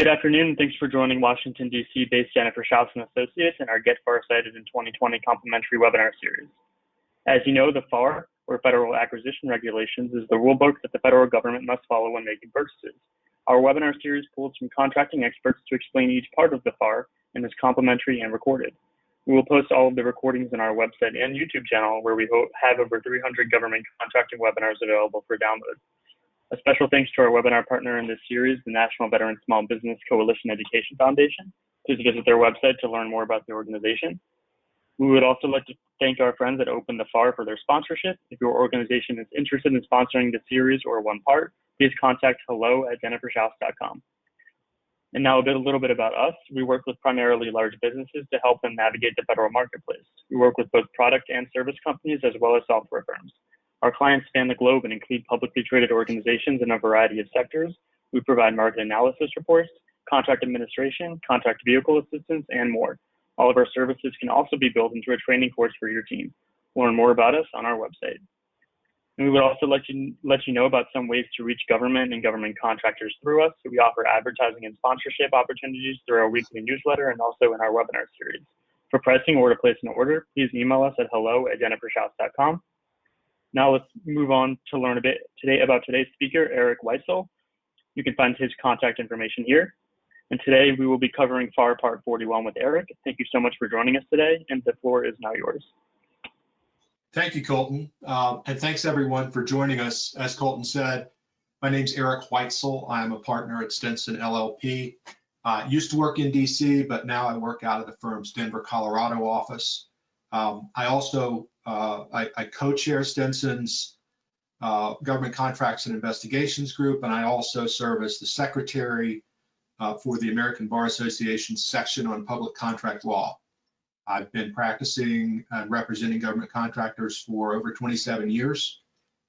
Good afternoon, and thanks for joining Washington, D.C.-based Jennifer Schaus & Associates and our Get FAR Cited in 2020 complimentary webinar series. As you know, the FAR, or Federal Acquisition Regulations, is the rulebook that the federal government must follow when making purchases. Our webinar series pulls from contracting experts to explain each part of the FAR and is complimentary and recorded. We will post all of the recordings on our website and YouTube channel, where we have over 300 government contracting webinars available for download. A special thanks to our webinar partner in this series, the National Veteran Small Business Coalition Education Foundation. Please visit their website to learn more about the organization. We would also like to thank our friends at Open the FAR for their sponsorship. If your organization is interested in sponsoring the series or one part, please contact hello@jenniferschaus.com. And now a little bit about us. We work with primarily large businesses to help them navigate the federal marketplace. We work with both product and service companies as well as software firms. Our clients span the globe and include publicly traded organizations in a variety of sectors. We provide market analysis reports, contract administration, contract vehicle assistance, and more. All of our services can also be built into a training course for your team. Learn more about us on our website. And we would also let you know about some ways to reach government and government contractors through us. So we offer advertising and sponsorship opportunities through our weekly newsletter and also in our webinar series. For pricing or to place an order, please email us at hello@jenniferschaus.com. Now let's move on to learn a bit today about today's speaker, Eric Weitzel. You can find his contact information here. And today we will be covering FAR Part 41 with Eric. Thank you so much for joining us today, and the floor is now yours. Thank you, Colton. And thanks everyone for joining us. As Colton said, my name's Eric Weitzel. I'm a partner at Stinson LLP. Used to work in DC, but now I work out of the firm's Denver, Colorado office. I also I co-chair Stinson's Government Contracts and Investigations Group, and I also serve as the secretary for the American Bar Association section on public contract law. I've been practicing and representing government contractors for over 27 years,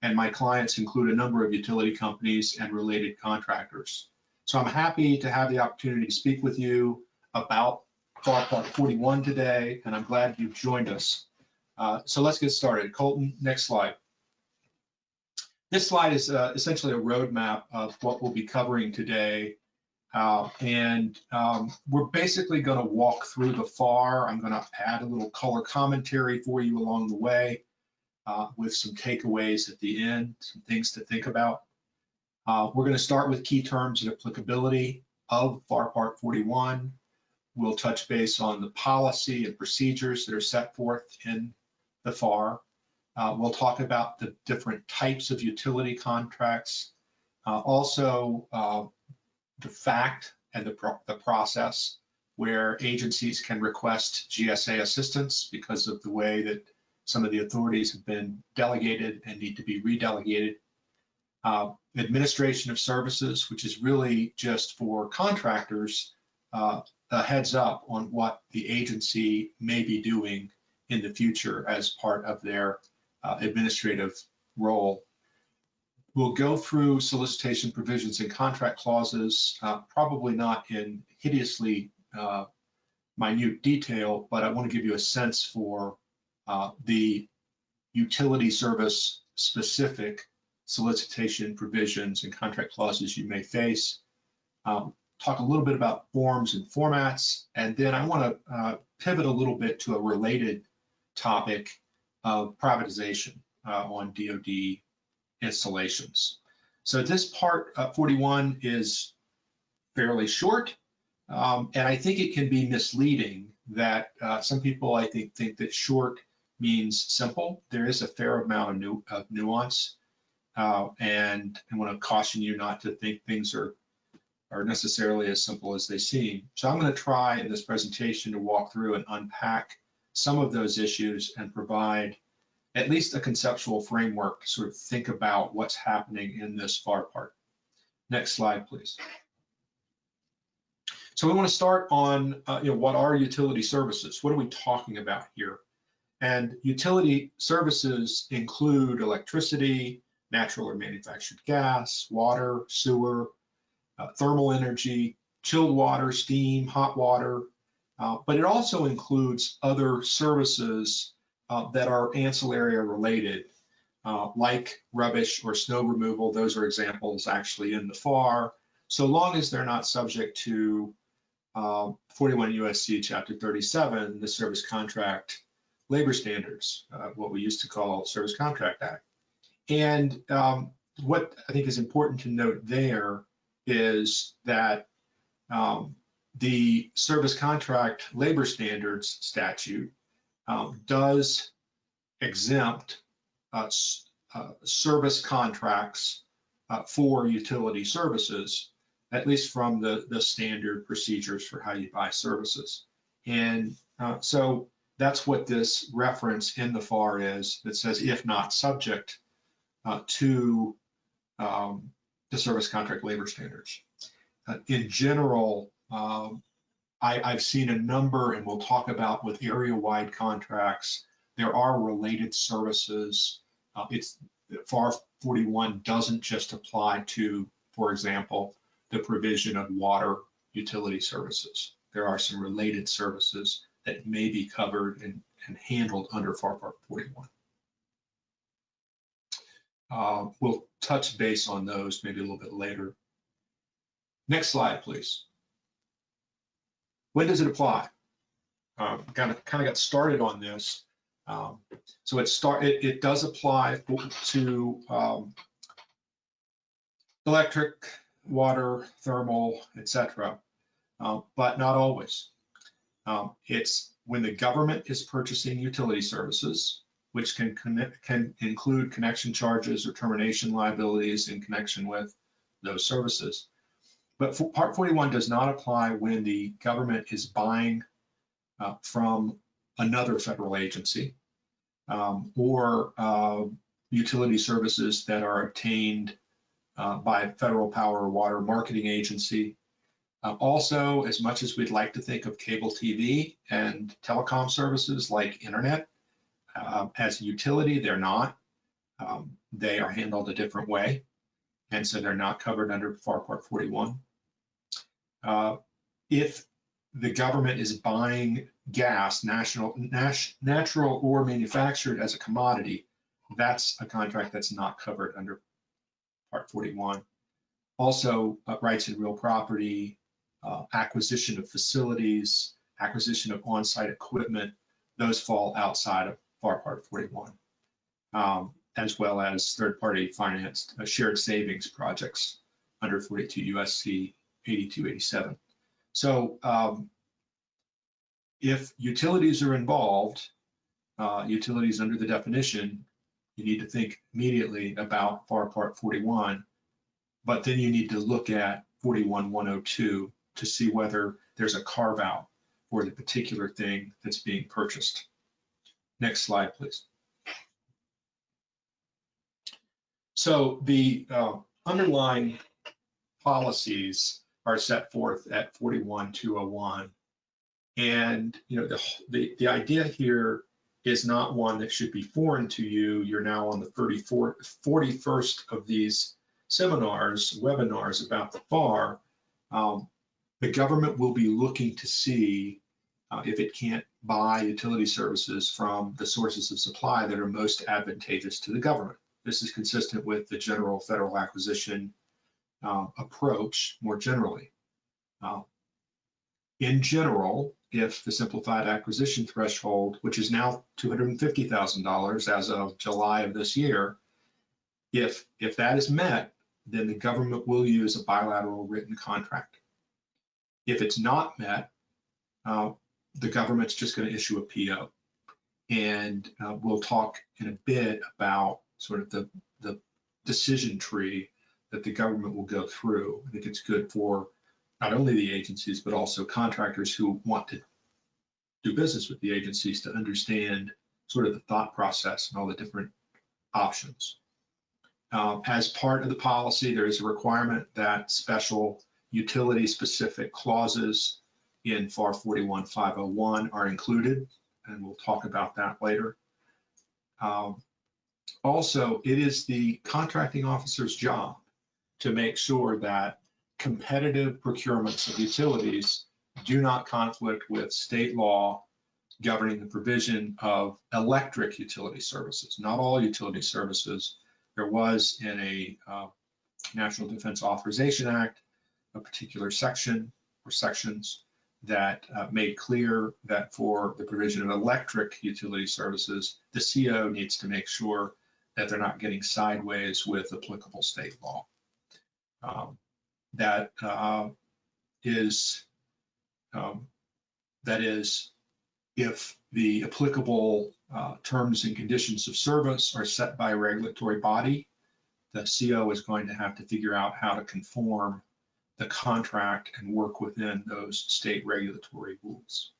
and my clients include a number of utility companies and related contractors. So I'm happy to have the opportunity to speak with you about FAR Part 41 today, and I'm glad you've joined us. So let's get started. Colton, next slide. This slide is essentially a roadmap of what we'll be covering today. We're basically going to walk through the FAR. I'm going to add a little color commentary for you along the way with some takeaways at the end, some things to think about. We're going to start with key terms and applicability of FAR Part 41. We'll touch base on the policy and procedures that are set forth in the FAR. We'll talk about the different types of utility contracts, also the fact and the process where agencies can request GSA assistance because of the way that some of the authorities have been delegated and need to be redelegated. Administration of services, which is really just for contractors, a heads up on what the agency may be doing in the future as part of their administrative role. We'll go through solicitation provisions and contract clauses, probably not in hideously minute detail, but I want to give you a sense for the utility service specific solicitation provisions and contract clauses you may face. Talk a little bit about forms and formats, and then I want to pivot a little bit to a related topic of privatization on DoD installations. So this part 41 is fairly short, and I think it can be misleading that some people I think that short means simple. There is a fair amount of nuance, and I want to caution you not to think things are necessarily as simple as they seem. So I'm going to try in this presentation to walk through and unpack some of those issues and provide at least a conceptual framework to sort of think about what's happening in this FAR part. Next slide, please. So we want to start on what are utility services? What are we talking about here? And utility services include electricity, natural or manufactured gas, water, sewer, thermal energy, chilled water, steam, hot water, but it also includes other services that are ancillary or related, like rubbish or snow removal. Those are examples actually in the FAR. so long as they're not subject to 41 USC Chapter 37, the Service Contract Labor Standards, what we used to call Service Contract Act. And what I think is important to note there is that the Service Contract Labor Standards statute does exempt service contracts for utility services, at least from the standard procedures for how you buy services. And so that's what this reference in the FAR is that says, if not subject to the service contract labor standards. In general, I've seen a number, and we'll talk about with area-wide contracts, there are related services. FAR 41 doesn't just apply to, for example, the provision of water utility services. There are some related services that may be covered and handled under FAR Part 41. We'll touch base on those maybe a little bit later. Next slide, please. When does it apply? Kind of got started on this. So it does apply to electric, water, thermal, etc., but not always. It's when the government is purchasing utility services, which can include connection charges or termination liabilities in connection with those services. But Part 41 does not apply when the government is buying from another federal agency or utility services that are obtained by a federal power or water marketing agency. Also, as much as we'd like to think of cable TV and telecom services like internet as a utility, they're not. They are handled a different way, and so they're not covered under FAR Part 41. If the government is buying gas, natural or manufactured as a commodity, that's a contract that's not covered under Part 41. Also, rights in real property, acquisition of facilities, acquisition of on-site equipment, those fall outside of FAR Part 41, as well as third-party financed shared savings projects under 42 USC 8287. So if utilities are involved, utilities under the definition, you need to think immediately about FAR Part 41, but then you need to look at 41-102 to see whether there's a carve out for the particular thing that's being purchased. Next slide, please. So the underlying policies are set forth at 41-201. And the idea here is not one that should be foreign to you. You're now on the 41st of these webinars about the FAR. The government will be looking to see if it can't buy utility services from the sources of supply that are most advantageous to the government. This is consistent with the general federal acquisition approach more generally. In general, if the simplified acquisition threshold, which is now $250,000 as of July of this year, if that is met, then the government will use a bilateral written contract. If it's not met, the government's just going to issue a PO. And we'll talk in a bit about sort of the decision tree that the government will go through. I think it's good for not only the agencies, but also contractors who want to do business with the agencies to understand sort of the thought process and all the different options. As part of the policy, there is a requirement that special utility-specific clauses in FAR 41-501 are included, and we'll talk about that later. Also, it is the contracting officer's job to make sure that competitive procurements of utilities do not conflict with state law governing the provision of electric utility services. Not all utility services. There was in a National Defense Authorization Act a particular section or sections that made clear that for the provision of electric utility services, the CO needs to make sure that they're not getting sideways with applicable state law. That is, if the applicable terms and conditions of service are set by a regulatory body, the CO is going to have to figure out how to conform the contract and work within those state regulatory rules.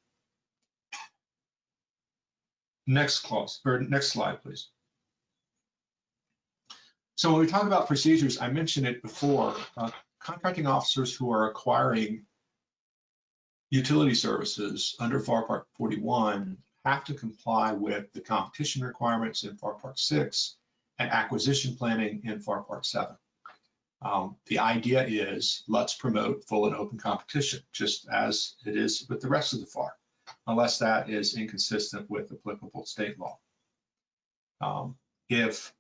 Next slide, please. So when we talk about procedures, I mentioned it before, contracting officers who are acquiring utility services under FAR Part 41 have to comply with the competition requirements in FAR Part 6 and acquisition planning in FAR Part 7. The idea is let's promote full and open competition, just as it is with the rest of the FAR, unless that is inconsistent with applicable state law. If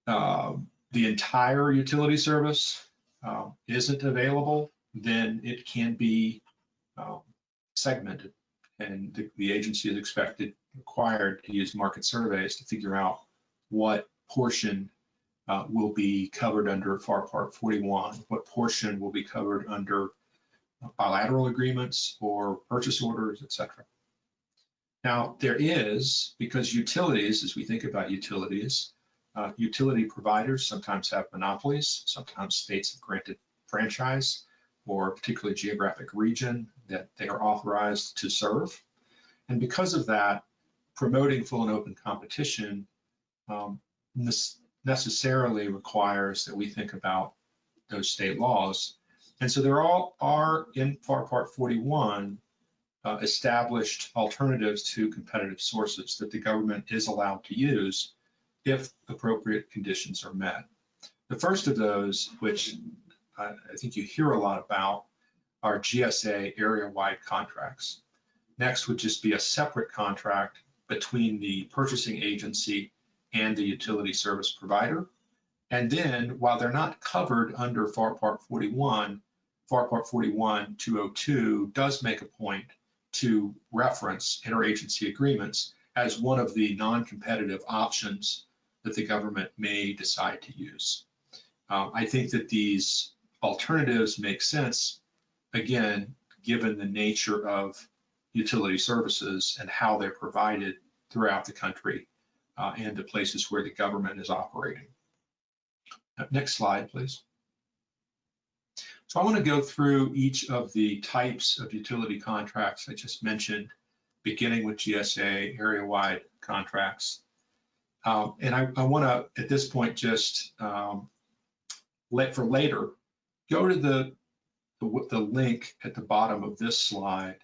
the entire utility service isn't available, then it can be segmented, and the agency is required to use market surveys to figure out what portion will be covered under FAR Part 41, what portion will be covered under bilateral agreements or purchase orders, etc. Now, there is, because utilities, as we think about utilities, utility providers sometimes have monopolies, sometimes states have granted franchise or a particular geographic region that they are authorized to serve. And because of that, promoting full and open competition necessarily requires that we think about those state laws. And so there are in FAR Part 41 established alternatives to competitive sources that the government is allowed to use if appropriate conditions are met. The first of those, which I think you hear a lot about, are GSA area-wide contracts. Next would just be a separate contract between the purchasing agency and the utility service provider. And then, while they're not covered under FAR Part 41, FAR Part 41-202 does make a point to reference interagency agreements as one of the non-competitive options that the government may decide to use. I think that these alternatives make sense, again, given the nature of utility services and how they're provided throughout the country and the places where the government is operating. Next slide, please. So I want to go through each of the types of utility contracts I just mentioned, beginning with GSA area-wide contracts. And I want to, at this point, just for later, go to the link at the bottom of this slide.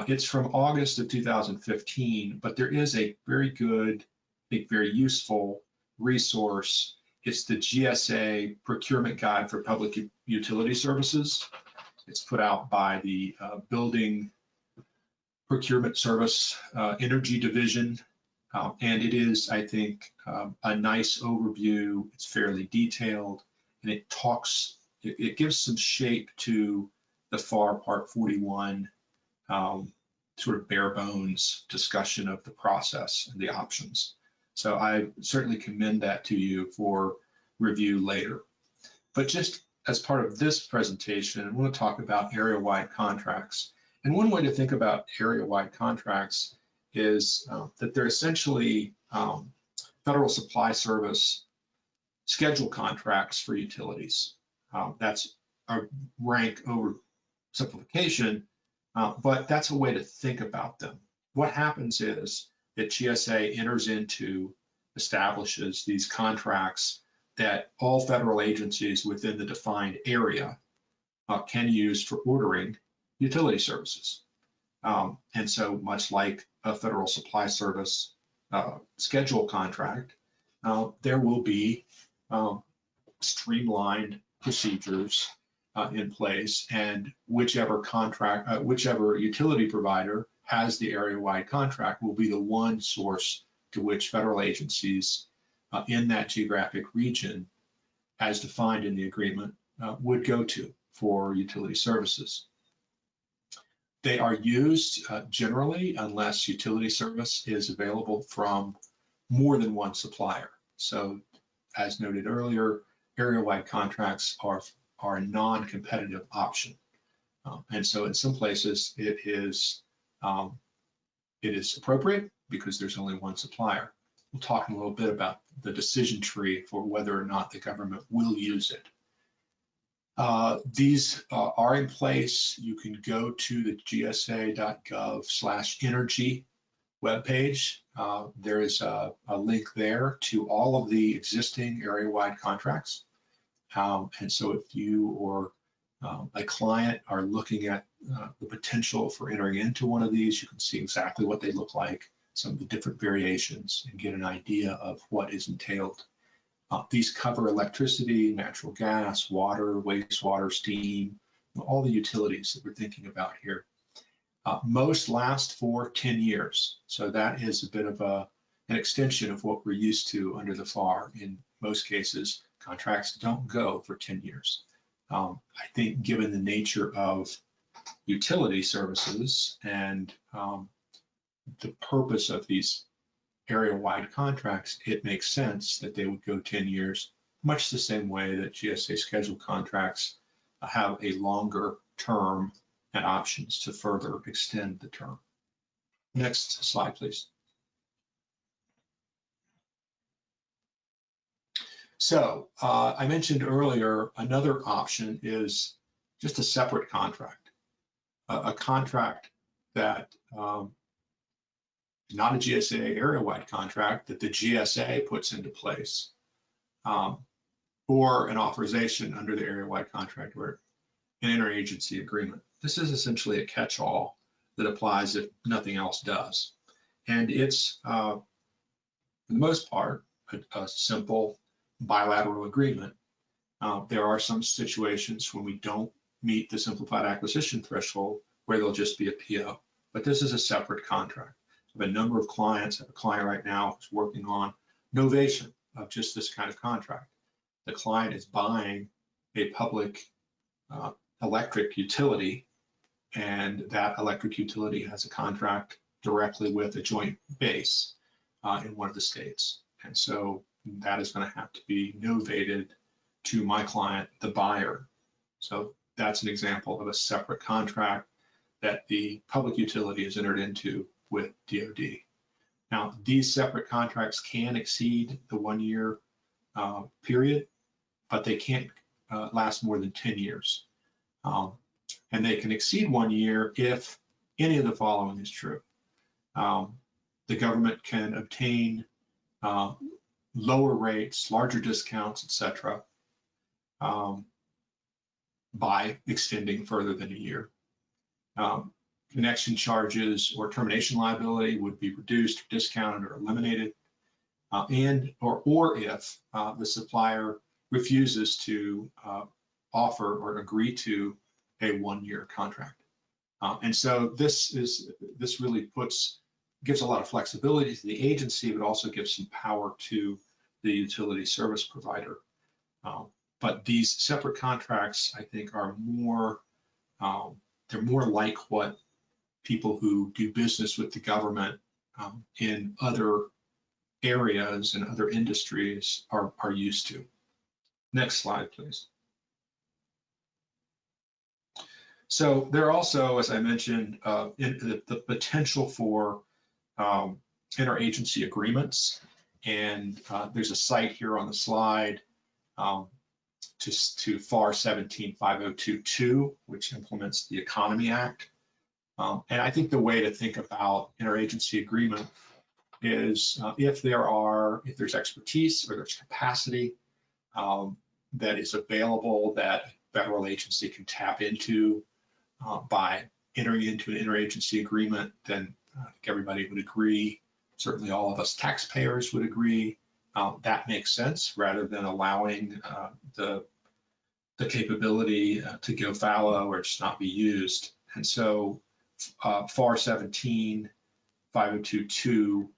It's from August of 2015, but there is a very good, I think very useful resource. It's the GSA Procurement Guide for Public Utility Services. It's put out by the Building Procurement Service Energy Division. And it is, I think, a nice overview. It's fairly detailed, and it gives some shape to the FAR Part 41 sort of bare bones discussion of the process and the options. So I certainly commend that to you for review later. But just as part of this presentation, I want to talk about area-wide contracts. And one way to think about area-wide contracts is that they're essentially Federal Supply Service schedule contracts for utilities. That's a rank oversimplification, but that's a way to think about them. What happens is that GSA establishes these contracts that all federal agencies within the defined area can use for ordering utility services. And so much like a Federal Supply Service schedule contract, there will be streamlined procedures in place, and whichever utility provider has the area-wide contract will be the one source to which federal agencies in that geographic region, as defined in the agreement, would go to for utility services. They are used generally unless utility service is available from more than one supplier. So as noted earlier, area-wide contracts are a non-competitive option. And so in some places it is appropriate because there's only one supplier. We'll talk a little bit about the decision tree for whether or not the government will use it. These are in place. You can go to the gsa.gov/energy webpage. There is a link there to all of the existing area-wide contracts. And so if you or a client are looking at the potential for entering into one of these, you can see exactly what they look like, some of the different variations, and get an idea of what is entailed. These cover electricity, natural gas, water, wastewater, steam, all the utilities that we're thinking about here. Most last for 10 years. So that is a bit of an extension of what we're used to under the FAR. In most cases, contracts don't go for 10 years. I think given the nature of utility services and the purpose of these area-wide contracts, it makes sense that they would go 10 years, much the same way that GSA scheduled contracts have a longer term and options to further extend the term. Next slide, please. So I mentioned earlier, another option is just a separate contract, a contract that not a GSA area-wide contract that the GSA puts into place, or an authorization under the area-wide contract or an interagency agreement. This is essentially a catch-all that applies if nothing else does. And it's, for the most part, a simple bilateral agreement. There are some situations when we don't meet the simplified acquisition threshold where there'll just be a PO, but this is a separate contract. I have a number of clients. I have a client right now who's working on novation of just this kind of contract. The client is buying a public electric utility, and that electric utility has a contract directly with a joint base in one of the states. And so that is going to have to be novated to my client, the buyer. So that's an example of a separate contract that the public utility has entered into with DoD. Now, these separate contracts can exceed the 1 year period, but they can't last more than 10 years. And they can exceed 1 year if any of the following is true. The government can obtain lower rates, larger discounts, etc., by extending further than a year. Connection charges or termination liability would be reduced, discounted, or eliminated, or if the supplier refuses to offer or agree to a 1 year contract. And so this really gives a lot of flexibility to the agency, but also gives some power to the utility service provider. But these separate contracts, I think, are more, they're more like what people who do business with the government in other areas and other industries are used to. Next slide, please. So there are also, as I mentioned, the potential for interagency agreements. And there's a site here on the slide to FAR 175022, which implements the Economy Act. And I think the way to think about interagency agreement is if there's expertise or there's capacity that is available that a federal agency can tap into by entering into an interagency agreement, then I think everybody would agree. Certainly all of us taxpayers would agree that makes sense, rather than allowing the capability to go fallow or just not be used. And so FAR 175022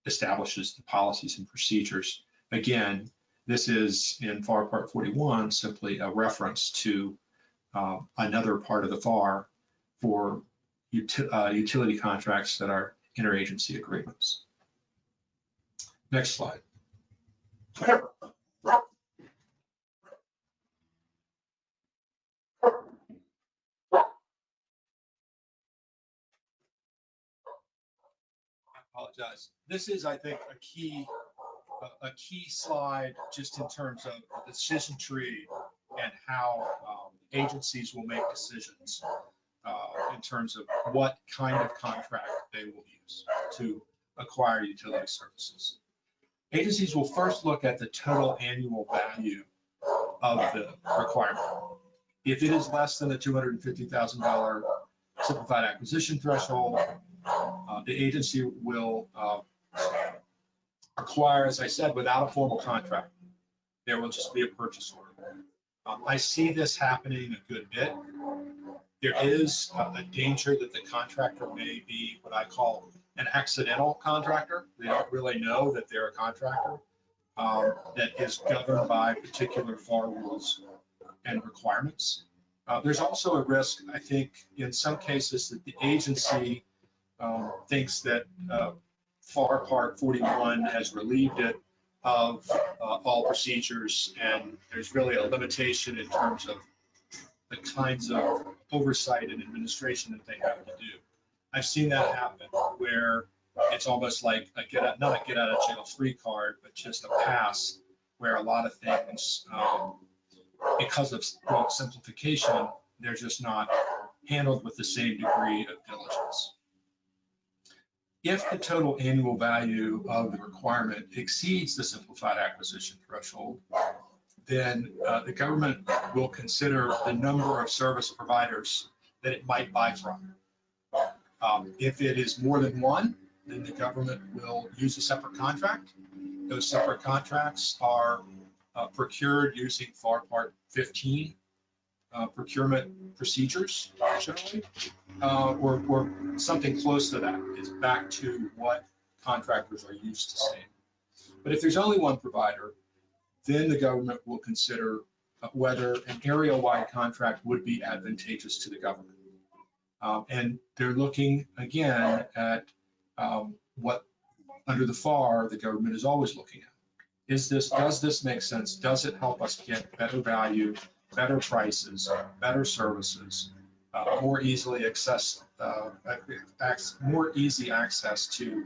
establishes the policies and procedures. Again, This is in FAR Part 41, simply a reference to another part of the FAR for utility contracts that are interagency agreements. Next slide. Apologize. This is, I think, a key slide just in terms of the decision tree and how agencies will make decisions in terms of what kind of contract they will use to acquire utility services. Agencies will first look at the total annual value of the requirement. If it is less than the $250,000 simplified acquisition threshold, the agency will acquire, as I said, without a formal contract. There will just be a purchase order. I see this happening a good bit. There is a danger that the contractor may be what I call an accidental contractor. They don't really know that they're a contractor that is governed by particular FAR rules and requirements. There's also a risk, I think, in some cases that the agency thinks that FAR Part 41 has relieved it of all procedures, and there's really a limitation in terms of the kinds of oversight and administration that they have to do. I've seen that happen where it's almost like not a get out of jail free card, but just a pass where a lot of things, because of simplification, they're just not handled with the same degree of diligence. If the total annual value of the requirement exceeds the simplified acquisition threshold, then the government will consider the number of service providers that it might buy from. If it is more than one, then the government will use a separate contract. Those separate contracts are procured using FAR Part 15 procurement procedures, generally, or something close to that. Is back to what contractors are used to seeing. But if there's only one provider, then the government will consider whether an area-wide contract would be advantageous to the government. And they're looking again at what under the FAR the government is always looking at. Does this make sense? Does it help us get better value, better prices, better services, more easily more easy access to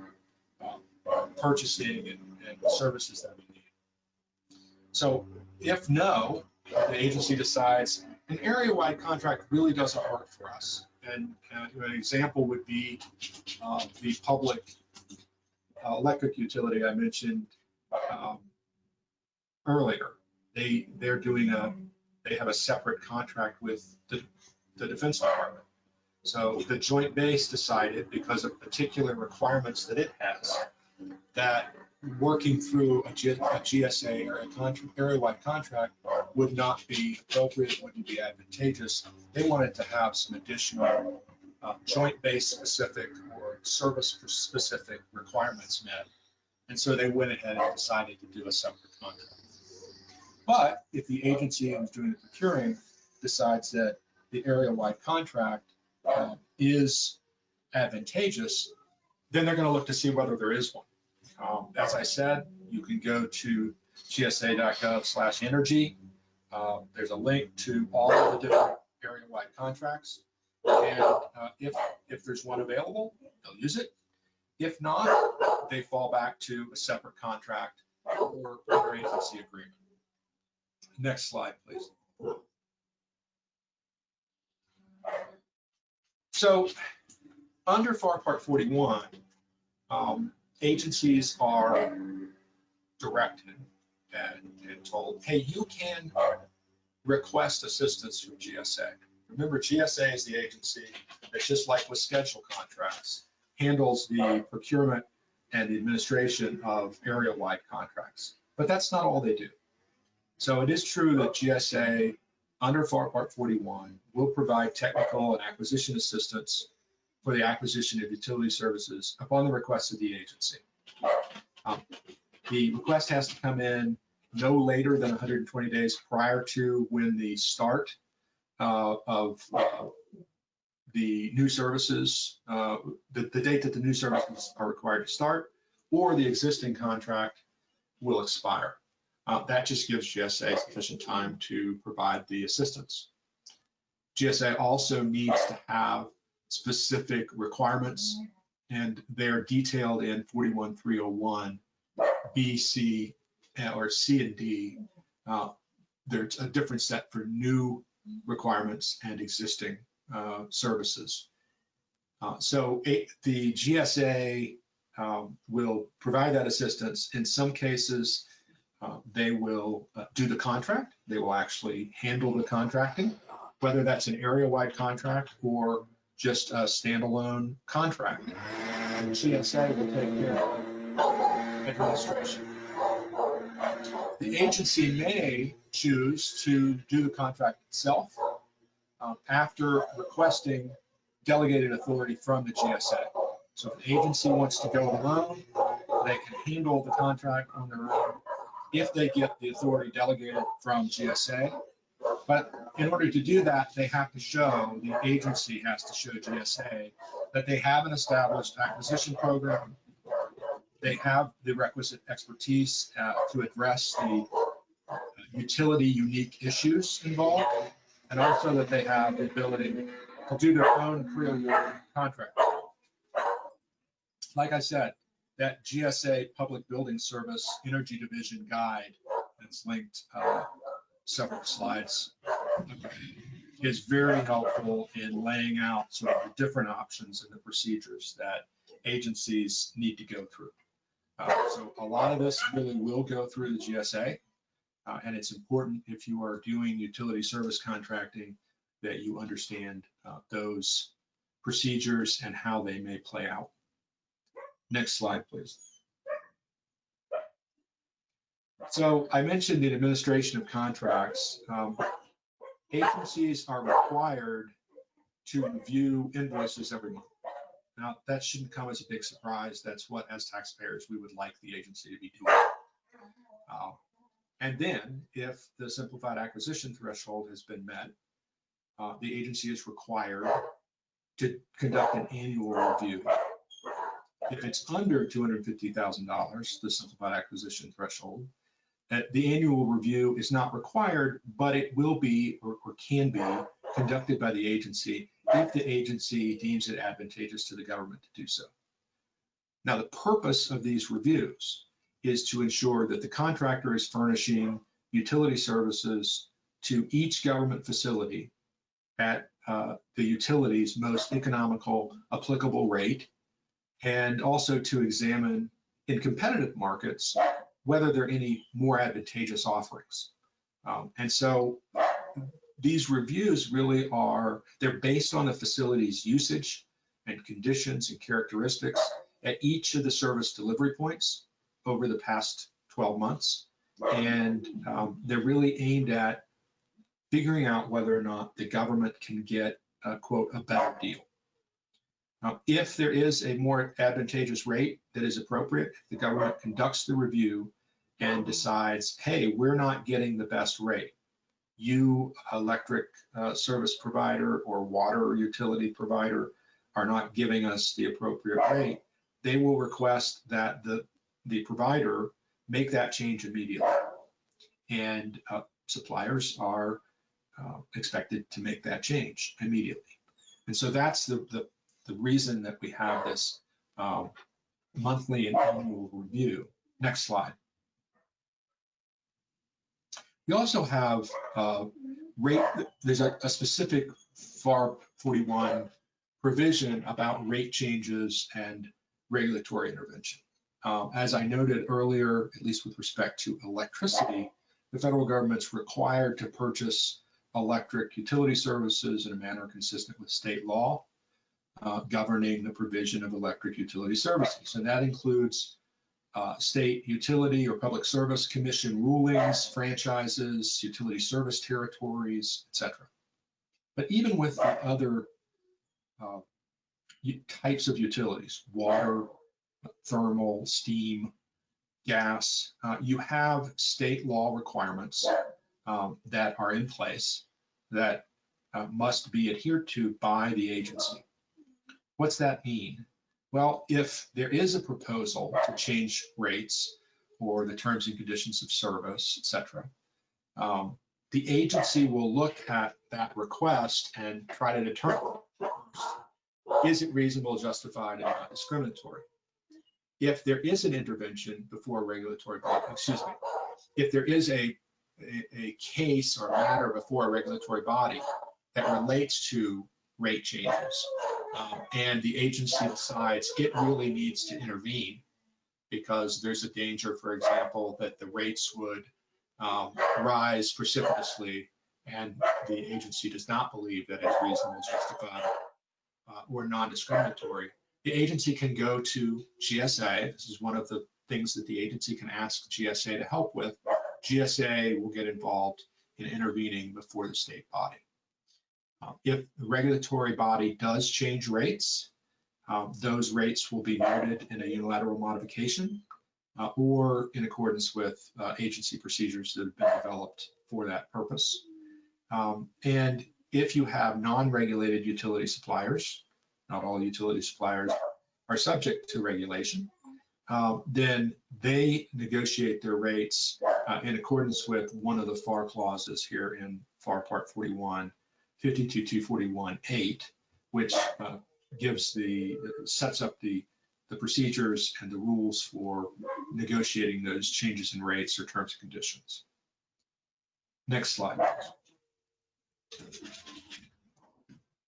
purchasing and services that we need? So if no, the agency decides an area-wide contract really doesn't work for us. And an example would be the public electric utility I mentioned earlier. They have a separate contract with the Defense Department. So the Joint Base decided, because of particular requirements that it has, that working through a GSA or area-wide contract would not be appropriate, wouldn't be advantageous. They wanted to have some additional Joint Base specific or service specific requirements met. And so they went ahead and decided to do a separate contract. But if the agency who's doing the procuring decides that the area-wide contract is advantageous, then they're going to look to see whether there is one. As I said, you can go to gsa.gov/energy. There's a link to all of the different area-wide contracts. And if there's one available, they'll use it. If not, they fall back to a separate contract or interagency agreement. Next slide, please. So under FAR Part 41, agencies are directed and told, hey, you can request assistance from GSA. Remember, GSA is the agency that, just like with schedule contracts, handles the procurement and the administration of area-wide contracts. But that's not all they do. So it is true that GSA, under FAR Part 41, will provide technical and acquisition assistance for the acquisition of utility services upon the request of the agency. The request has to come in no later than 120 days prior to when the start of the new services, the date that the new services are required to start, or the existing contract will expire. That just gives GSA sufficient time to provide the assistance. GSA also needs to have specific requirements, and they're detailed in 41301 B, C, or C and D. There's a different set for new requirements and existing services. So the GSA will provide that assistance. In some cases, they will do the contract. They will actually handle the contracting, whether that's an area-wide contract or just a standalone contract. And GSA will take care of administration. The agency may choose to do the contract itself after requesting delegated authority from the GSA. So if the agency wants to go alone, they can handle the contract on their own if they get the authority delegated from GSA. But in order to do that, they have to show, the agency has to show GSA that they have an established acquisition program, they have the requisite expertise to address the utility unique issues involved, and also that they have the ability to do their own pre-award contract. Like I said, that GSA Public Building Service Energy Division guide that's linked several slides is very helpful in laying out sort of the different options and the procedures that agencies need to go through. So a lot of this really will go through the GSA, and it's important if you are doing utility service contracting that you understand those procedures and how they may play out. Next slide, please. So I mentioned the administration of contracts. Agencies are required to review invoices every month. Now, that shouldn't come as a big surprise. That's what, as taxpayers, we would like the agency to be doing. And then, if the simplified acquisition threshold has been met, the agency is required to conduct an annual review. If it's under $250,000, the simplified acquisition threshold, the annual review is not required, but it will be or can be conducted by the agency if the agency deems it advantageous to the government to do so. Now, the purpose of these reviews is to ensure that the contractor is furnishing utility services to each government facility at the utility's most economical applicable rate, and also to examine in competitive markets whether there are any more advantageous offerings. And so these reviews really are, they're based on the facility's usage and conditions and characteristics at each of the service delivery points over the past 12 months. And they're really aimed at figuring out whether or not the government can get, quote, a better deal. If there is a more advantageous rate that is appropriate, the government conducts the review and decides, hey, we're not getting the best rate. You, electric service provider or water utility provider, are not giving us the appropriate rate. They will request that the provider make that change immediately. And suppliers are expected to make that change immediately. And so that's the reason that we have this monthly and annual review. Next slide. We also have there's a specific FAR 41 provision about rate changes and regulatory intervention. As I noted earlier, at least with respect to electricity, the federal government's required to purchase electric utility services in a manner consistent with state law governing the provision of electric utility services. And that includes state utility or public service commission rulings, franchises, utility service territories, etc. But even with the other types of utilities, water, thermal, steam, gas, you have state law requirements that are in place that must be adhered to by the agency. What's that mean? Well, if there is a proposal to change rates or the terms and conditions of service, et cetera, the agency will look at that request and try to determine, is it reasonable, justified, and not discriminatory? If there is an intervention before a regulatory body, if there is a case or matter before a regulatory body that relates to rate changes, and the agency decides it really needs to intervene because there's a danger, for example, that the rates would rise precipitously, and the agency does not believe that it's reasonable, justified, or non-discriminatory, the agency can go to GSA. This is one of the things that the agency can ask GSA to help with. GSA will get involved in intervening before the state body. If the regulatory body does change rates, those rates will be noted in a unilateral modification or in accordance with agency procedures that have been developed for that purpose. And if you have non-regulated utility suppliers, not all utility suppliers are subject to regulation, then they negotiate their rates in accordance with one of the FAR clauses here in FAR Part 41, 52.241.8, which sets up the procedures and the rules for negotiating those changes in rates or terms and conditions. Next slide.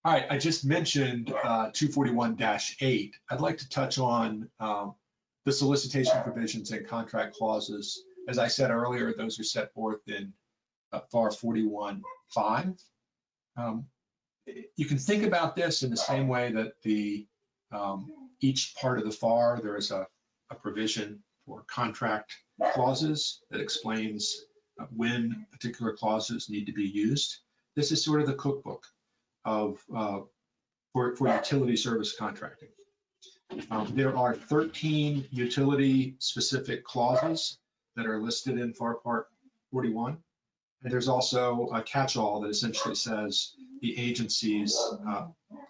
All right, I just mentioned 241-8. I'd like to touch on the solicitation provisions and contract clauses. As I said earlier, those are set forth in FAR 41.5. You can think about this in the same way that each part of the FAR, there is a provision for contract clauses that explains when particular clauses need to be used. This is sort of the cookbook for utility service contracting. There are 13 utility-specific clauses that are listed in FAR Part 41. And there's also a catch-all that essentially says the agencies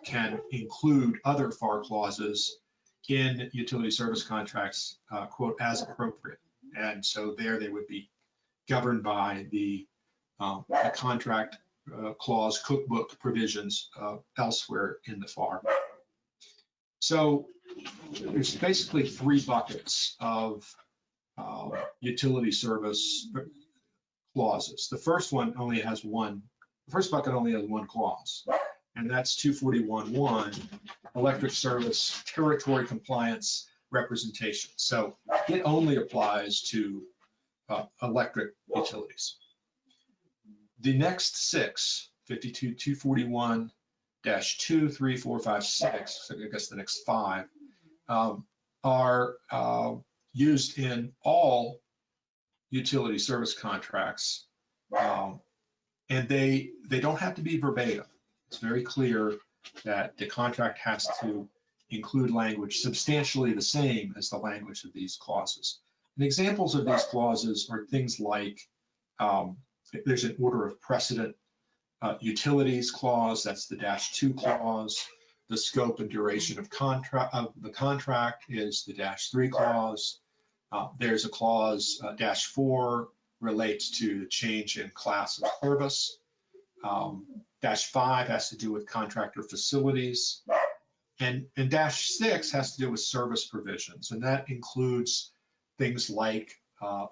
can include other FAR clauses in utility service contracts, quote, as appropriate. And so there they would be governed by the contract clause cookbook provisions elsewhere in the FAR. So there's basically three buckets of utility service clauses. The first bucket only has one clause, and that's 241.1, electric service territory compliance representation. So it only applies to electric utilities. The next six, 52.241-2, 3, 4, 5, 6, so I guess the next five, are used in all utility service contracts, and they don't have to be verbatim. It's very clear that the contract has to include language substantially the same as the language of these clauses. And examples of these clauses are things like there's an order of precedent utilities clause, that's the -2 clause. The scope and duration of the contract is the -3 clause. There's a clause, -4, relates to the change in class of service. -5 has to do with contractor facilities. And -6 has to do with service provisions. And that includes things like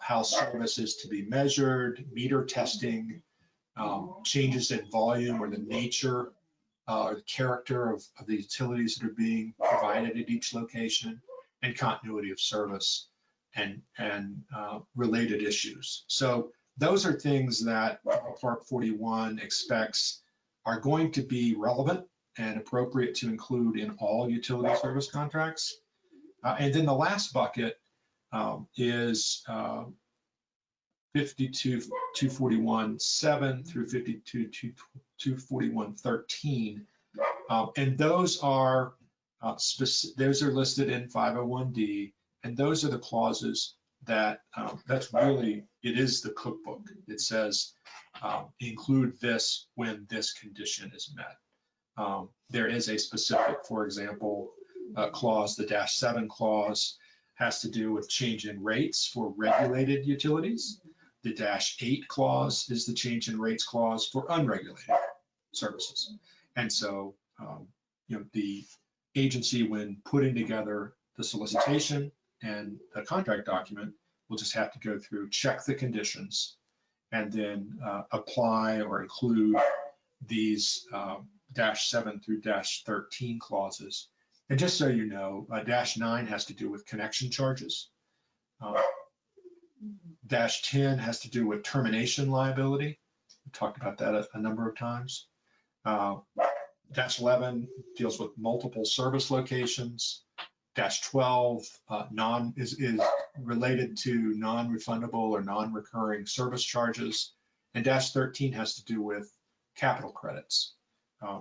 how service is to be measured, meter testing, changes in volume or the nature or the character of the utilities that are being provided at each location, and continuity of service and related issues. So those are things that Part 41 expects are going to be relevant and appropriate to include in all utility service contracts. And then the last bucket is 52.241.7 through 52.241.13. And those are listed in 501D, and those are the clauses that that's really, it is the cookbook. It says include this when this condition is met. There is a specific, for example, clause, the -7 clause has to do with change in rates for regulated utilities. The -8 clause is the change in rates clause for unregulated services. And so, the agency, when putting together the solicitation and the contract document, will just have to go through, check the conditions, and then apply or include these -7 through -13 clauses. And just so you know, -9 has to do with connection charges. -10 has to do with termination liability. We talked about that a number of times. -11 deals with multiple service locations. -12 is related to non-refundable or non-recurring service charges. And -13 has to do with capital credits.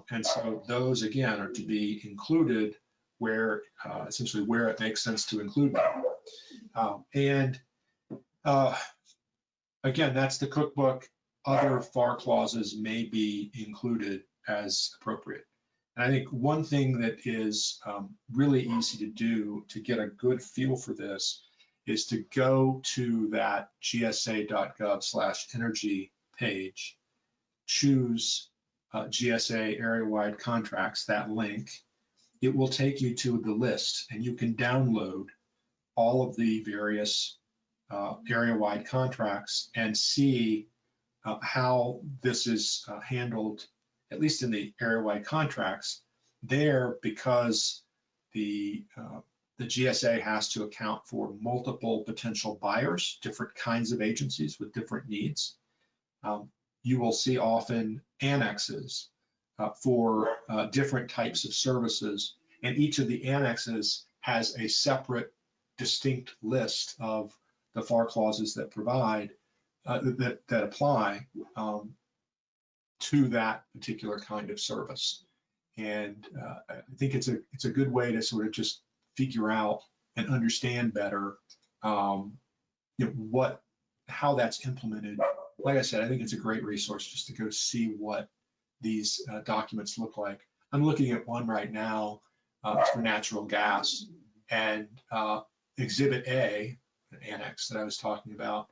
And so those, again, are to be included where, essentially where it makes sense to include them. Again, that's the cookbook. Other FAR clauses may be included as appropriate. And I think one thing that is really easy to do to get a good feel for this is to go to that gsa.gov/energy page, choose GSA area-wide contracts, that link. It will take you to the list, and you can download all of the various area-wide contracts and see how this is handled, at least in the area-wide contracts. There, because the GSA has to account for multiple potential buyers, different kinds of agencies with different needs, you will see often annexes for different types of services, and each of the annexes has a separate, distinct list of the FAR clauses that provide that apply to that particular kind of service. And I think it's a good way to sort of just figure out and understand better how that's implemented. Like I said, I think it's a great resource just to go see what these documents look like. I'm looking at one right now for natural gas, and Exhibit A, an annex that I was talking about,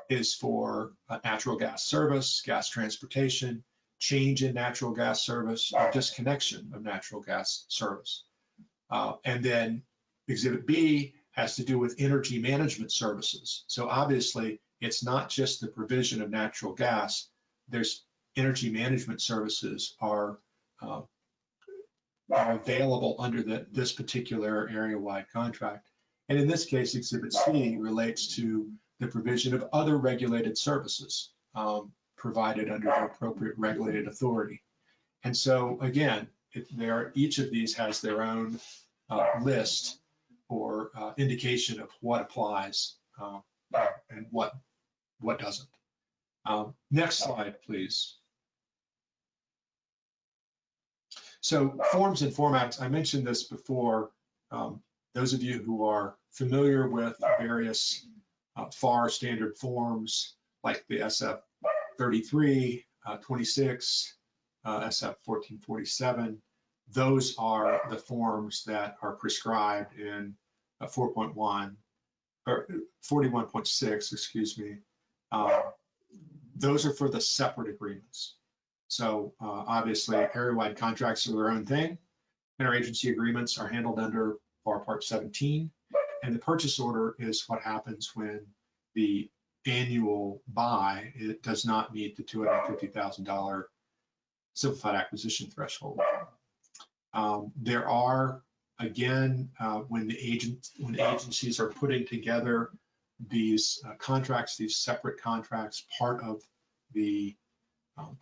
is for natural gas service, gas transportation, change in natural gas service, or disconnection of natural gas service. And then Exhibit B has to do with energy management services. So obviously, it's not just the provision of natural gas. There's energy management services are available under this particular area-wide contract. And in this case, Exhibit C relates to the provision of other regulated services provided under the appropriate regulated authority. And so again, each of these has their own list or indication of what applies and what doesn't. Next slide, please. So forms and formats, I mentioned this before. Those of you who are familiar with various FAR standard forms like the SF 33, 26, SF 1447, those are the forms that are prescribed in 4.1 or 41.6, excuse me. Those are for the separate agreements. So obviously, area-wide contracts are their own thing. Interagency agreements are handled under FAR Part 17, and the purchase order is what happens when the annual buy, it does not meet the $250,000 simplified acquisition threshold. There are, again, when the agencies are putting together these contracts, these separate contracts, part of the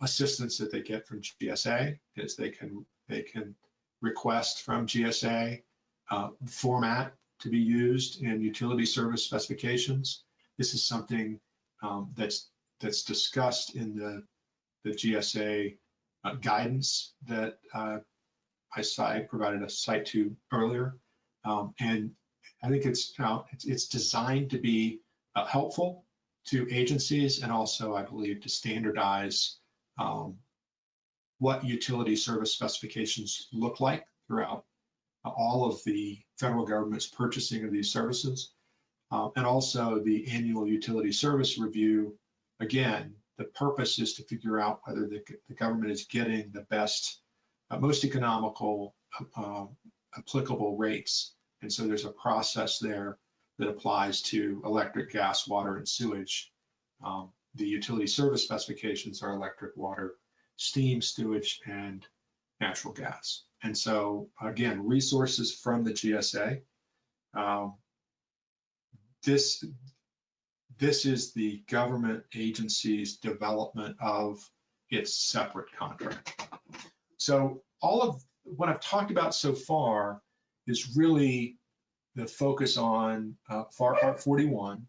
assistance that they get from GSA is they can request from GSA format to be used in utility service specifications. This is something that's discussed in the GSA guidance that I provided a cite to earlier, and I think it's designed to be helpful to agencies, and also, I believe, to standardize what utility service specifications look like throughout all of the federal government's purchasing of these services. And also the annual utility service review. Again, the purpose is to figure out whether the government is getting the best, most economical, applicable rates. And so there's a process there that applies to electric, gas, water, and sewage. The utility service specifications are electric, water, steam, sewage, and natural gas. And so, again, resources from the GSA. This is the government agency's development of its separate contract. So all of what I've talked about so far is really the focus on FAR Part 41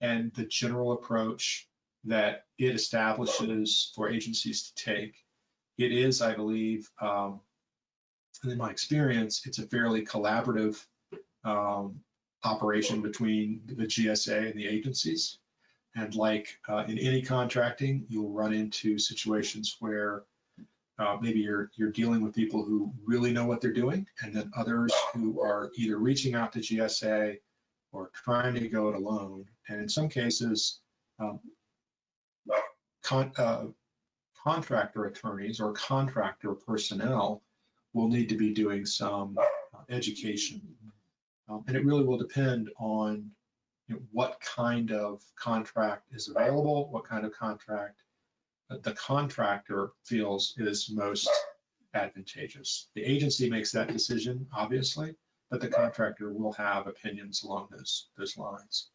and the general approach that it establishes for agencies to take. It is, I believe, in my experience, it's a fairly collaborative operation between the GSA and the agencies. And like in any contracting, you'll run into situations where maybe you're dealing with people who really know what they're doing, and then others who are either reaching out to GSA or trying to go it alone. And in some cases, contractor attorneys or contractor personnel will need to be doing some education. And it really will depend on what kind of contract is available, what kind of contract the contractor feels is most advantageous. The agency makes that decision, obviously, but the contractor will have opinions along those lines.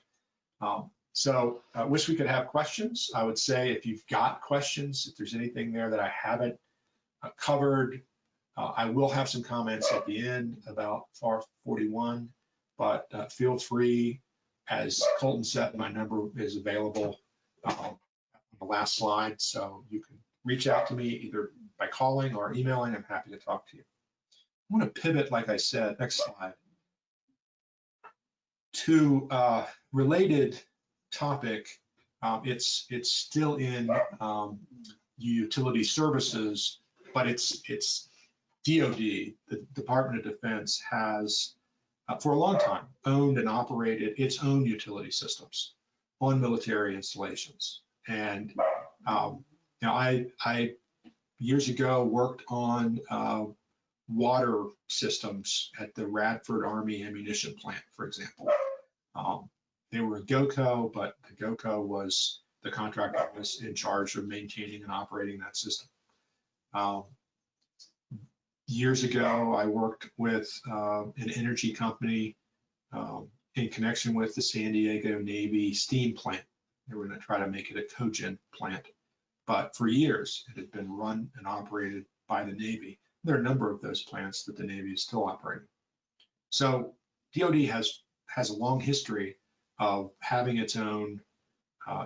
So I wish we could have questions. I would say if you've got questions, if there's anything there that I haven't covered, I will have some comments at the end about FAR 41, but feel free, as Colton said, my number is available on the last slide, so you can reach out to me either by calling or emailing. I'm happy to talk to you. I want to pivot, like I said, next slide, to related topic. It's still in utility services, but it's DoD, the Department of Defense, has for a long time owned and operated its own utility systems on military installations. And I years ago worked on water systems at the Radford Army Ammunition Plant, for example. They were a GOCO, but the GOCO was the contractor was in charge of maintaining and operating that system. Years ago, I worked with an energy company in connection with the San Diego Navy steam plant. They were going to try to make it a cogen plant, but for years it had been run and operated by the Navy. There are a number of those plants that the Navy is still operating. So DoD has a long history of having its own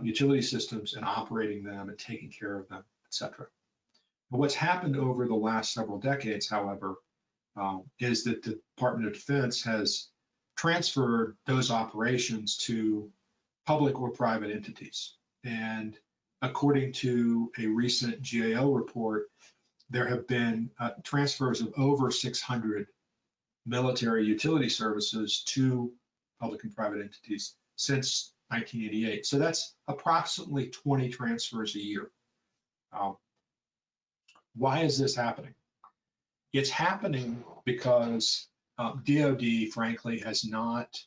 utility systems and operating them and taking care of them, et cetera. But what's happened over the last several decades, however, is that the Department of Defense has transferred those operations to public or private entities. And according to a recent GAO report, there have been transfers of over 600 military utility services to public and private entities since 1988. So that's approximately 20 transfers a year. Why is this happening? It's happening because DoD, frankly, has not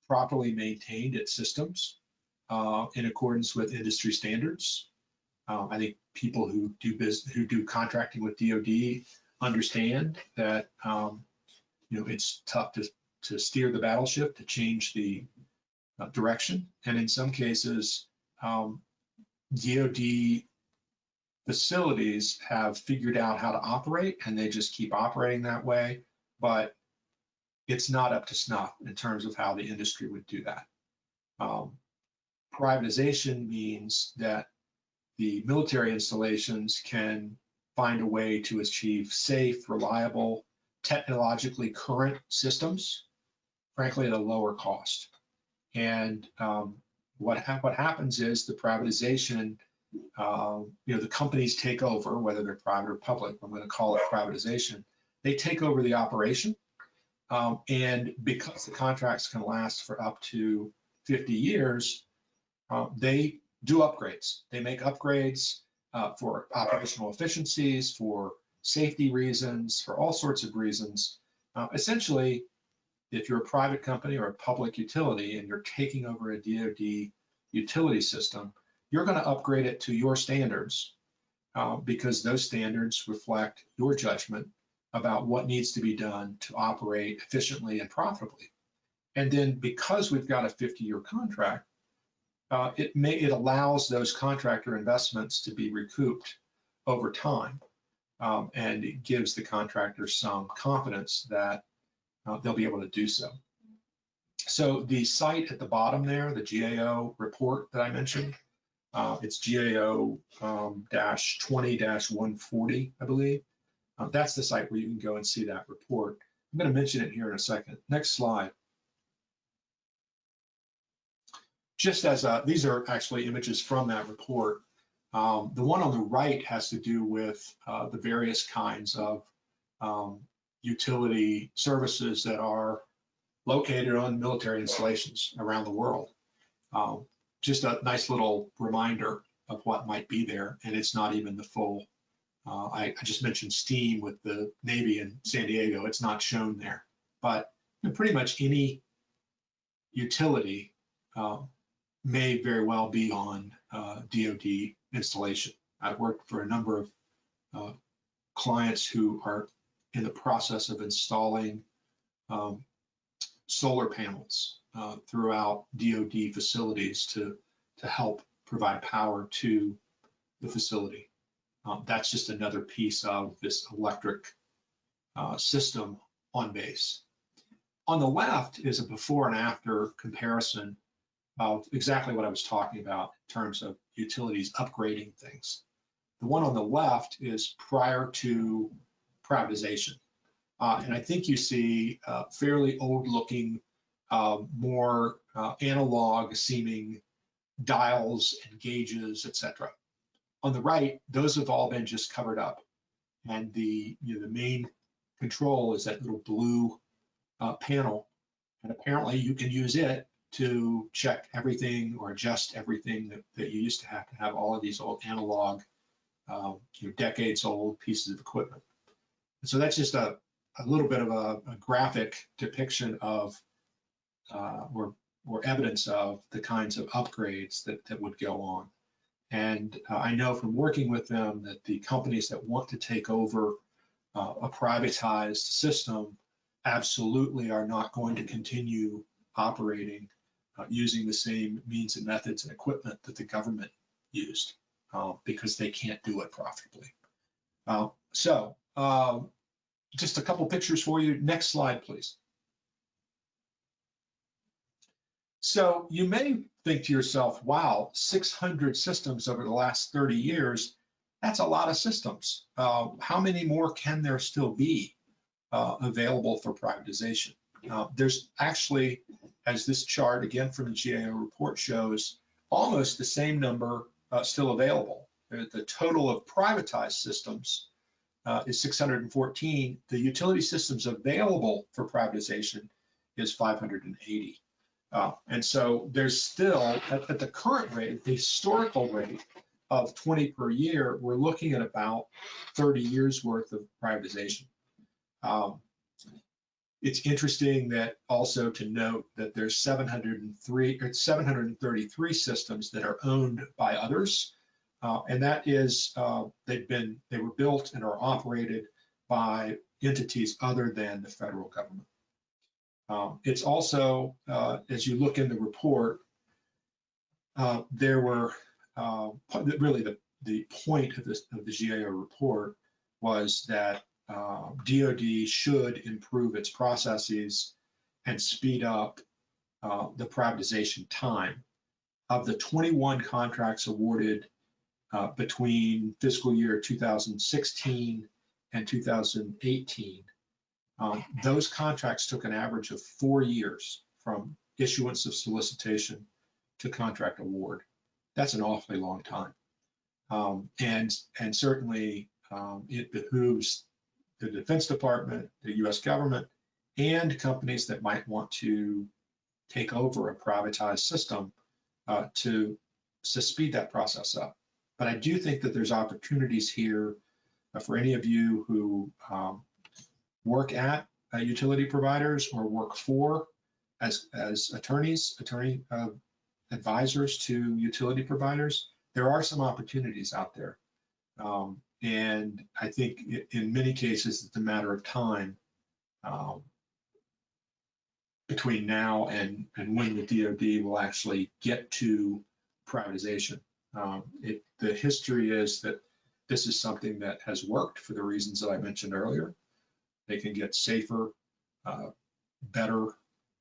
properly maintained its systems in accordance with industry standards. I think people who do contracting with DoD understand that it's tough to steer the battleship, to change the direction, and in some cases, DoD facilities have figured out how to operate, and they just keep operating that way, but it's not up to snuff in terms of how the industry would do that. Privatization means that the military installations can find a way to achieve safe, reliable, technologically current systems, frankly, at a lower cost. And what happens is the privatization, the companies take over, whether they're private or public. I'm going to call it privatization. They take over the operation, and because the contracts can last for up to 50 years, they do upgrades. They make upgrades for operational efficiencies, for safety reasons, for all sorts of reasons. Essentially, if you're a private company or a public utility and you're taking over a DoD utility system, you're going to upgrade it to your standards because those standards reflect your judgment about what needs to be done to operate efficiently and profitably. And then because we've got a 50-year contract, it allows those contractor investments to be recouped over time, and it gives the contractor some confidence that they'll be able to do so. So the site at the bottom there, the GAO report that I mentioned, it's GAO-20-140, I believe. That's the site where you can go and see that report. I'm going to mention it here in a second. Next slide. Just as these are actually images from that report. The one on the right has to do with the various kinds of utility services that are located on military installations around the world. Just a nice little reminder of what might be there, and it's not even the full. I just mentioned STEAM with the Navy in San Diego. It's not shown there, but pretty much any utility may very well be on DoD installation. I've worked for a number of clients who are in the process of installing solar panels throughout DoD facilities to help provide power to the facility. That's just another piece of this electric system on base. On the left is a before and after comparison of exactly what I was talking about in terms of utilities upgrading things. The one on the left is prior to privatization. And I think you see fairly old looking, more analog seeming dials and gauges, etc. On the right, those have all been just covered up. And the main control is that little blue panel. And apparently you can use it to check everything or adjust everything that you used to have all of these old analog, decades old pieces of equipment. And so that's just a little bit of a graphic depiction of or evidence of the kinds of upgrades that would go on. And I know from working with them that the companies that want to take over a privatized system absolutely are not going to continue operating using the same means and methods and equipment that the government used because they can't do it profitably. Just a couple pictures for you. Next slide, please. So you may think to yourself, wow, 600 systems over the last 30 years, that's a lot of systems. How many more can there still be available for privatization? There's actually, as this chart again from the GAO report shows, almost the same number still available. The total of privatized systems is 614. The utility systems available for privatization is 580. And so there's still, at the current rate, the historical rate of 20 per year, we're looking at about 30 years worth of privatization. It's interesting that also to note that there's 733 systems that are owned by others. And that is, they were built and are operated by entities other than the federal government. It's also, as you look in the report, there were really the point of the GAO report was that DoD should improve its processes and speed up the privatization time. Of the 21 contracts awarded between fiscal year 2016 and 2018, those contracts took an average of 4 years from issuance of solicitation to contract award. That's an awfully long time. And certainly it behooves the Defense Department, the US government, and companies that might want to take over a privatized system to speed that process up. But I do think that there's opportunities here for any of you who work at utility providers or work for as attorneys, advisors to utility providers. There are some opportunities out there. And I think in many cases, it's a matter of time between now and when the DoD will actually get to privatization. The history is that this is something that has worked for the reasons that I mentioned earlier. They can get safer, better,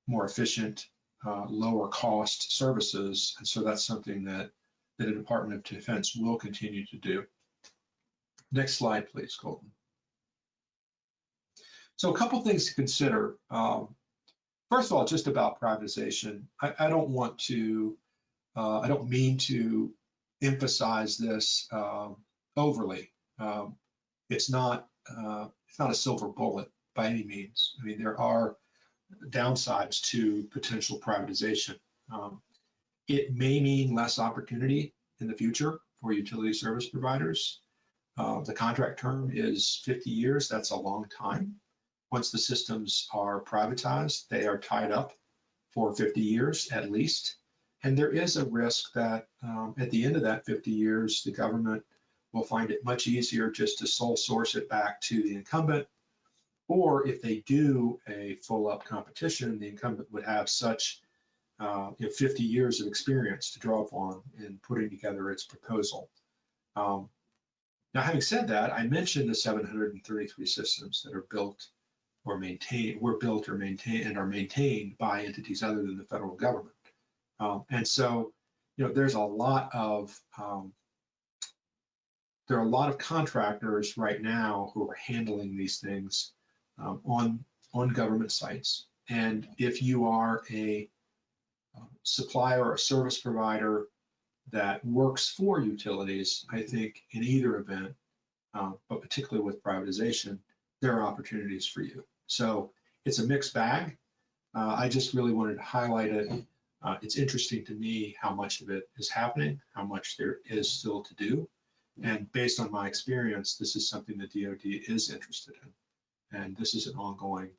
more efficient, lower cost services. And so that's something that the Department of Defense will continue to do. Next slide, please, Colton. So a couple things to consider. First of all, just about privatization. I don't want to, I don't mean to emphasize this overly. It's not a silver bullet by any means. I mean, there are downsides to potential privatization. It may mean less opportunity in the future for utility service providers. The contract term is 50 years. That's a long time. Once the systems are privatized, they are tied up for 50 years at least. And there is a risk that at the end of that 50 years, the government will find it much easier just to sole source it back to the incumbent. Or if they do a full up competition, the incumbent would have such 50 years of experience to draw upon in putting together its proposal. Now, having said that, I mentioned the 733 systems that are built or maintained, were built or maintained and are maintained by entities other than the federal government. And so, there's a lot of there are a lot of contractors right now who are handling these things on government sites. And if you are a supplier or a service provider that works for utilities, I think in either event, but particularly with privatization, there are opportunities for you. So it's a mixed bag. I just really wanted to highlight it. It's interesting to me how much of it is happening, how much there is still to do. And based on my experience, this is something that DoD is interested in. And this is an ongoing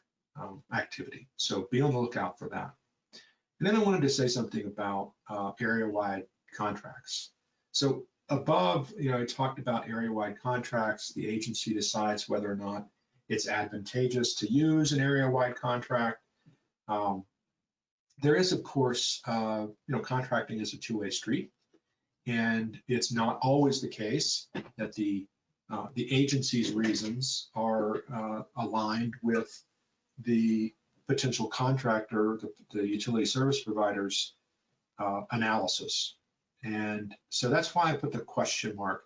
activity. So be on the lookout for that. And then I wanted to say something about area-wide contracts. So above, I talked about area-wide contracts. The agency decides whether or not it's advantageous to use an area-wide contract. There is, of course, contracting is a two-way street, and it's not always the case that the agency's reasons are aligned with the potential contractor, the utility service provider's analysis. And so that's why I put the question mark.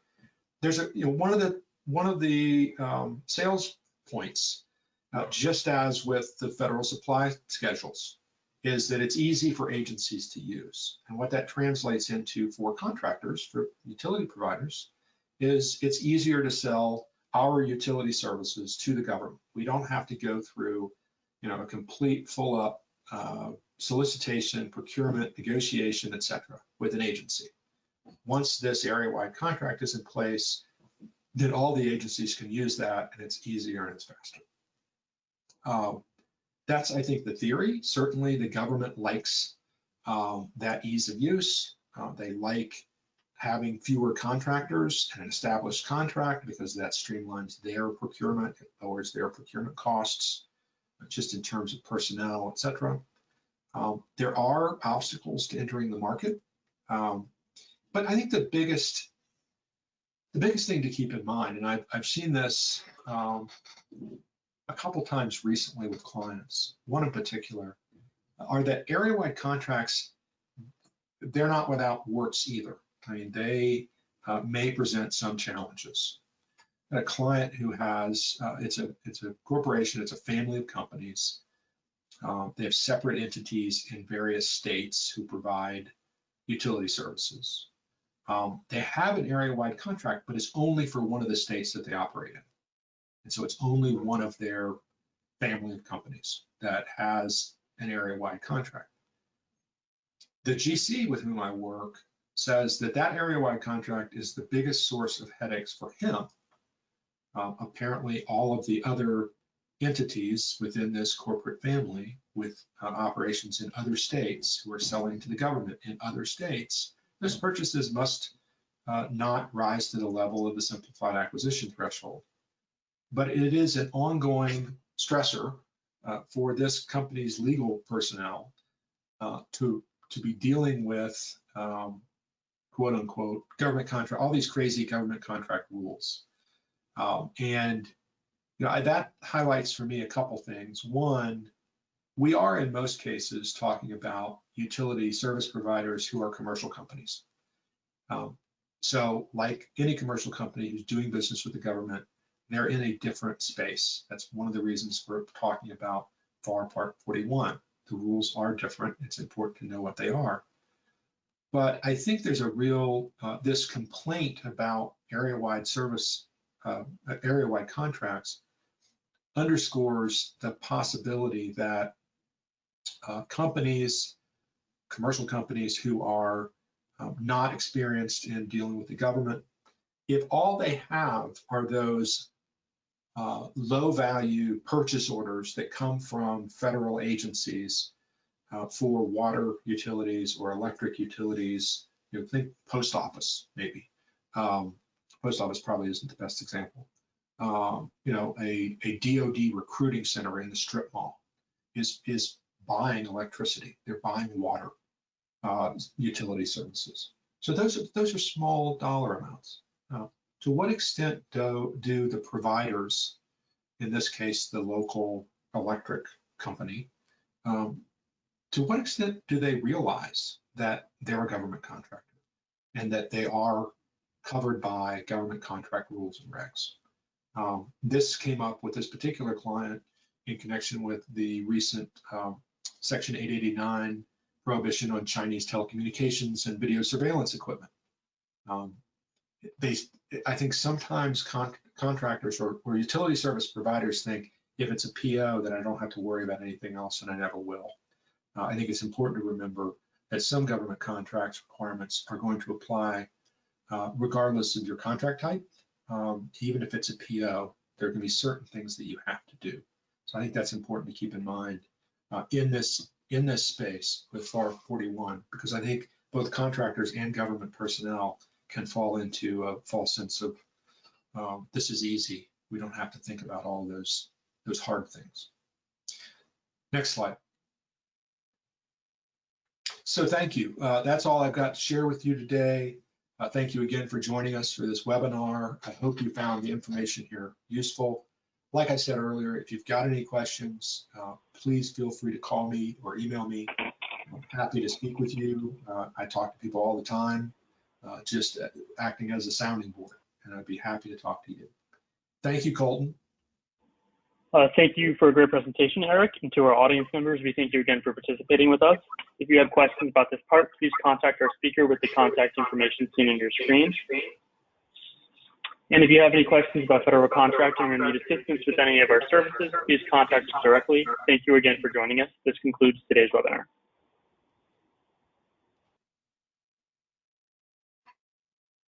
There's one of the sales points, just as with the federal supply schedules, is that it's easy for agencies to use. And what that translates into for contractors, for utility providers, is it's easier to sell our utility services to the government. We don't have to go through, a complete full up solicitation, procurement, negotiation, et cetera, with an agency. Once this area-wide contract is in place, then all the agencies can use that, and it's easier and it's faster. That's, I think, the theory. Certainly, the government likes that ease of use. They like having fewer contractors and an established contract because that streamlines their procurement, it lowers their procurement costs, just in terms of personnel, et cetera. There are obstacles to entering the market, but I think the biggest thing to keep in mind, and I've seen this a couple times recently with clients, one in particular, are that area-wide contracts, they're not without warts either. I mean, they may present some challenges. A client who has, it's a corporation, it's a family of companies. They have separate entities in various states who provide Utility Services. They have an area-wide contract, but it's only for one of the states that they operate in. And so it's only one of their family of companies that has an area-wide contract. The GC with whom I work says that that area-wide contract is the biggest source of headaches for him. Apparently, all of the other entities within this corporate family with operations in other states who are selling to the government in other states, those purchases must not rise to the level of the simplified acquisition threshold. But it is an ongoing stressor for this company's legal personnel to be dealing with quote unquote government contract, all these crazy government contract rules. And that highlights for me a couple things. One, we are in most cases talking about utility service providers who are commercial companies. So like any commercial company who's doing business with the government, they're in a different space. That's one of the reasons we're talking about FAR Part 41. The rules are different. It's important to know what they are. But I think there's a real, this complaint about area-wide service, area-wide contracts underscores the possibility that companies, commercial companies who are not experienced in dealing with the government, if all they have are those low value purchase orders that come from federal agencies for water utilities or electric utilities, think post office maybe. Post office probably isn't the best example. A DoD recruiting center in the strip mall is buying electricity. They're buying water utility services. So those are small dollar amounts. To what extent do the providers, in this case the local electric company, to what extent do they realize that they're a government contractor and that they are covered by government contract rules and regs? This came up with this particular client in connection with the recent Section 889 prohibition on Chinese telecommunications and video surveillance equipment. I think sometimes contractors or utility service providers think if it's a PO, then I don't have to worry about anything else, and I never will. I think it's important to remember that some government contracts requirements are going to apply regardless of your contract type. Even if it's a PO, there can be certain things that you have to do. So I think that's important to keep in mind in this space with FAR 41, because I think both contractors and government personnel can fall into a false sense of this is easy. We don't have to think about all those hard things. Next slide. So thank you. That's all I've got to share with you today. Thank you again for joining us for this webinar. I hope you found the information here useful. Like I said earlier, if you've got any questions, please feel free to call me or email me. I'm happy to speak with you. I talk to people all the time, just acting as a sounding board, and I'd be happy to talk to you. Thank you, Colton. Thank you for a great presentation, Eric. And to our audience members, we thank you again for participating with us. If you have questions about this part, please contact our speaker with the contact information seen on your screen. And if you have any questions about federal contracting or need assistance with any of our services, please contact us directly. Thank you again for joining us. This concludes today's webinar.